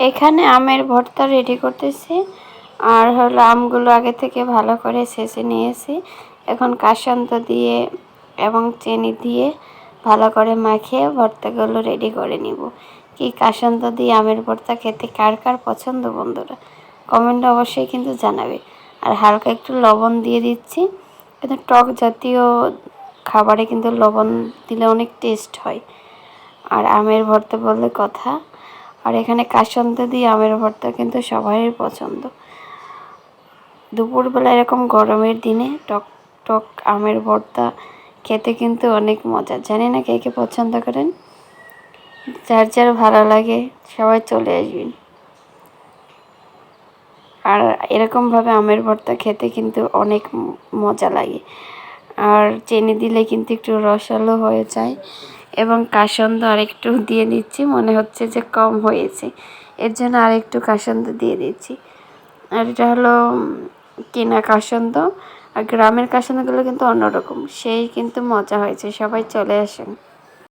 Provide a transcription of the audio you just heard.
এখানে আমের ভর্তা রেডি করতেছি। আর হলো আমগুলো আগে থেকে ভালো করে ছেঁচে নিয়েছি। এখন কাসন্দ দিয়ে এবং চিনি দিয়ে ভালো করে মাখিয়ে ভর্তাগুলো রেডি করে নিব। কি কাসন্দ দিয়ে আমের ভর্তা খেতে কার কার পছন্দ বন্ধুরা, কমেন্টে অবশ্যই কিন্তু জানাবে। আর হালকা একটু লবণ দিয়ে দিচ্ছি, কিন্তু টক জাতীয় খাবারে কিন্তু লবণ দিলে অনেক টেস্ট হয়। আর আমের ভর্তা বললে কথা। আর এখানে কাসন্দ দিয়ে আমের ভর্তা কিন্তু সবারই পছন্দ। দুপুরবেলা এরকম গরমের দিনে টক টক আমের ভর্তা খেতে কিন্তু অনেক মজা। জানি না কে কে পছন্দ করেন, যার যার ভালো লাগে সবাই চলে আসবেন। আর এরকমভাবে আমের ভর্তা খেতে কিন্তু অনেক মজা লাগে। আর চিনি দিলে কিন্তু একটু রসালো হয়ে যায়। এবং কাসন্দ আরেকটু দিয়ে দিচ্ছি, মনে হচ্ছে যে কম হয়েছে, এর জন্য আরেকটু কাসন্দ দিয়ে দিচ্ছি। আর এটা হলো কেনা কাসন্দ। আর গ্রামের কাসন্দগুলো কিন্তু অন্যরকম, সেই কিন্তু মজা হয়েছে। সবাই চলে আসেন।